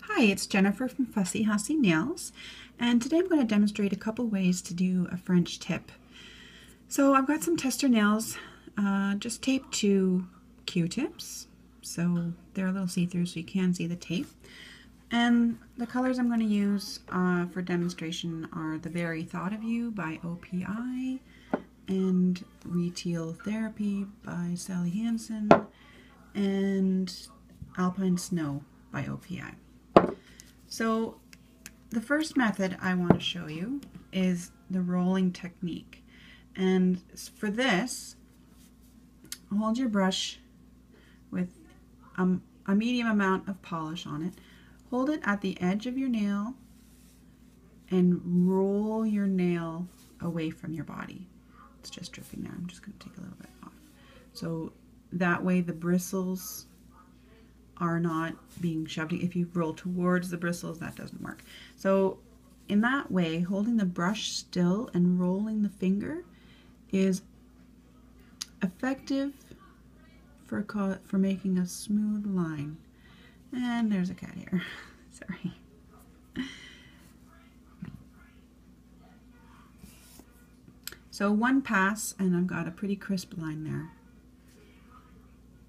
Hi, it's Jennifer from Fussy Hussy Nails, and today I'm going to demonstrate a couple ways to do a French tip. So I've got some tester nails just taped to Q-tips, so they're a little see-through so you can see the tape. And the colors I'm going to use for demonstration are The Very Thought of You by OPI and Retail Therapy by Sally Hansen and Alpine Snow by OPI. So the first method I want to show you is the rolling technique. And for this, hold your brush with a medium amount of polish on it. Hold it at the edge of your nail and roll your nail away from your body. It's just dripping there. I'm just going to take a little bit off. So that way the bristles are not being shoved. If you roll towards the bristles, that doesn't work. So in that way, holding the brush still and rolling the finger is effective for making a smooth line. And there's a cat here. Sorry. So one pass and I've got a pretty crisp line there.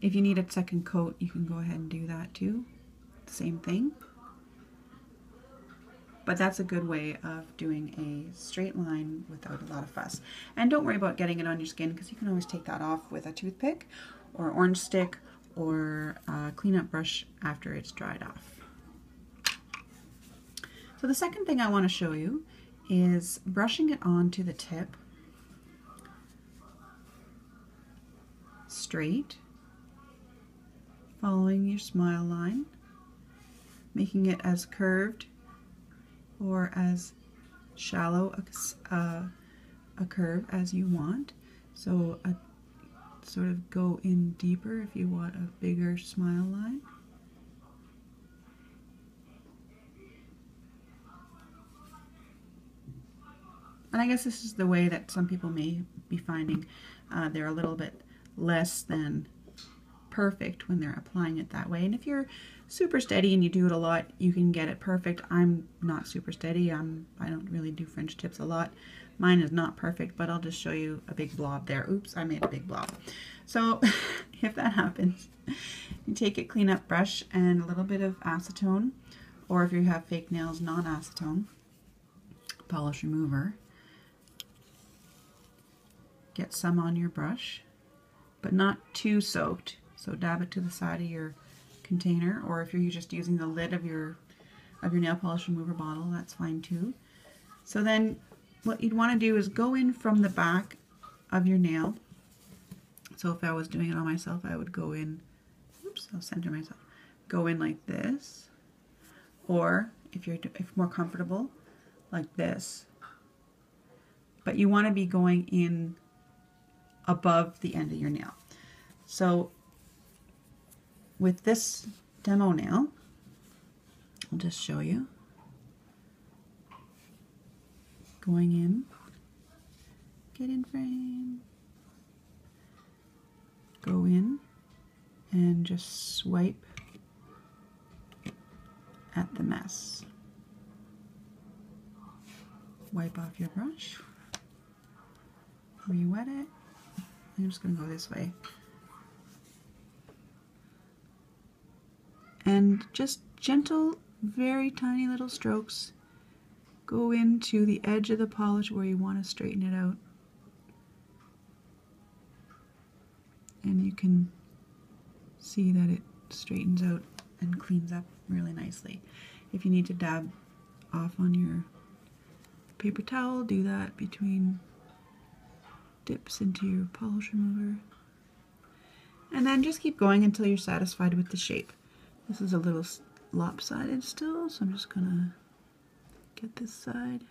If you need a second coat, you can go ahead and do that too. Same thing. But that's a good way of doing a straight line without a lot of fuss. And don't worry about getting it on your skin because you can always take that off with a toothpick or orange stick or a cleanup brush after it's dried off. So the second thing I want to show you is brushing it onto the tip straight, following your smile line, making it as curved or as shallow a curve as you want. So sort of go in deeper if you want a bigger smile line. And I guess this is the way that some people may be finding they're a little bit less than perfect when they're applying it that way. And if you're super steady and you do it a lot, you can get it perfect. I'm not super steady. I don't really do French tips a lot. Mine is not perfect, but I'll just show you a big blob there. Oops, I made a big blob. So if that happens, you take a cleanup brush and a little bit of acetone, or if you have fake nails, non-acetone polish remover. Get some on your brush, but not too soaked. So dab it to the side of your container, or if you're just using the lid of your nail polish remover bottle, that's fine too. So then what you'd want to do is go in from the back of your nail. So if I was doing it on myself, I would go in, oops, I'll center myself, go in like this, or if you're more comfortable, like this. But you want to be going in above the end of your nail. So with this demo nail, I'll just show you. Going in, get in frame, go in and just swipe at the mess. Wipe off your brush, re-wet it. I'm just going to go this way. And just gentle, very tiny little strokes go into the edge of the polish where you want to straighten it out. And you can see that it straightens out and cleans up really nicely. If you need to dab off on your paper towel, do that between dips into your polish remover. And then just keep going until you're satisfied with the shape. This is a little lopsided still, so I'm just gonna get this side.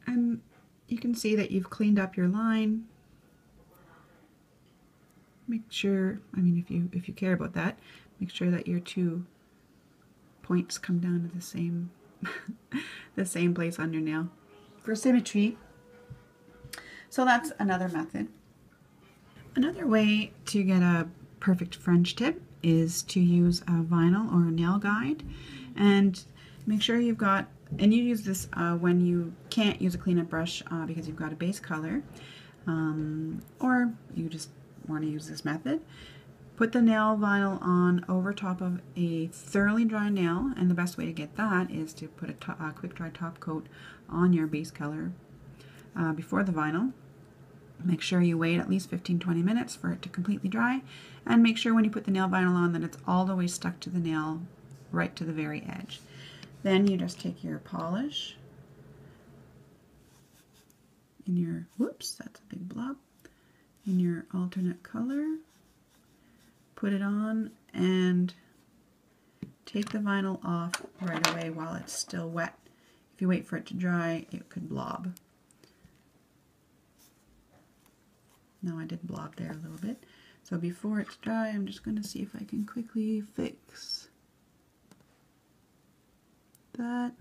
And you can see that you've cleaned up your line. Make sure, I mean, if you care about that, make sure that your two points come down to the same the same place on your nail for symmetry. So that's another method. Another way to get a perfect French tip is to use a vinyl or a nail guide, and make sure you've got, and you use this when you can't use a cleanup brush because you've got a base color, or you just want to use this method. Put the nail vinyl on over top of a thoroughly dry nail, and the best way to get that is to put a quick dry top coat on your base color before the vinyl. Make sure you wait at least 15-20 minutes for it to completely dry, and make sure when you put the nail vinyl on that it's all the way stuck to the nail, right to the very edge. Then you just take your polish in your, whoops, that's a big blob, in your alternate color, put it on, and take the vinyl off right away while it's still wet. If you wait for it to dry, it could blob. Now I did blob there a little bit. So before it's dry, I'm just going to see if I can quickly fix that.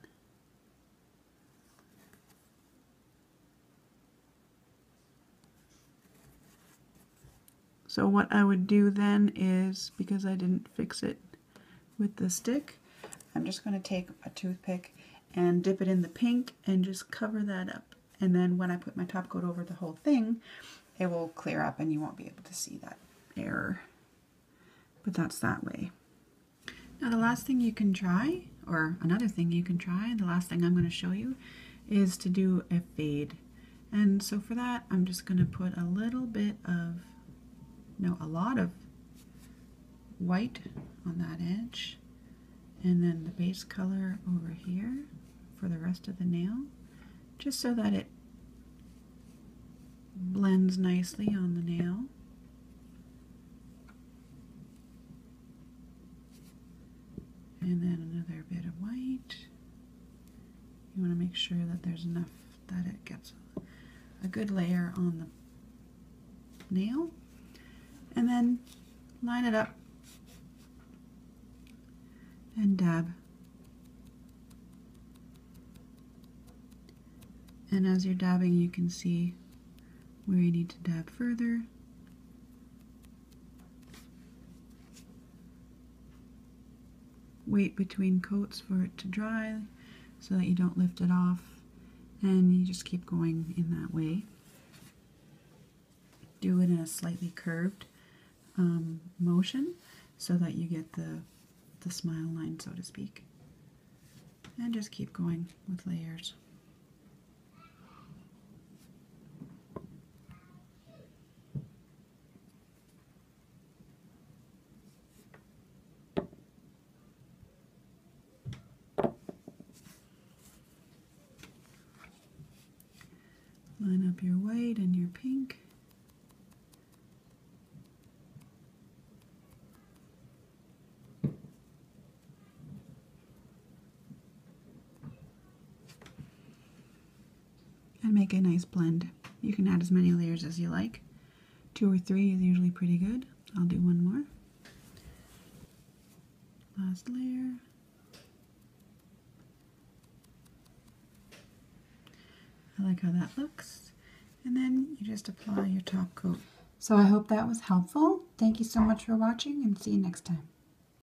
So what I would do then is, because I didn't fix it with the stick, I'm just going to take a toothpick and dip it in the pink and just cover that up. And then when I put my top coat over the whole thing, it will clear up and you won't be able to see that error. But that's that way. Now the last thing you can try, or another thing you can try, the last thing I'm going to show you, is to do a fade. And so for that, I'm just going to put a little bit of, no, a lot of white on that edge, and then the base color over here for the rest of the nail, just so that it blends nicely on the nail. And then another bit of white. You want to make sure that there's enough that it gets a good layer on the nail. And then line it up and dab. And as you're dabbing, you can see where you need to dab further. Wait between coats for it to dry so that you don't lift it off, and you just keep going in that way. Do it in a slightly curved motion so that you get the smile line, so to speak. And just keep going with layers. Line up your white and your pink. And make a nice blend. You can add as many layers as you like. 2 or 3 is usually pretty good. I'll do one more. Last layer. I like how that looks. And then you just apply your top coat. So I hope that was helpful. Thank you so much for watching, and see you next time.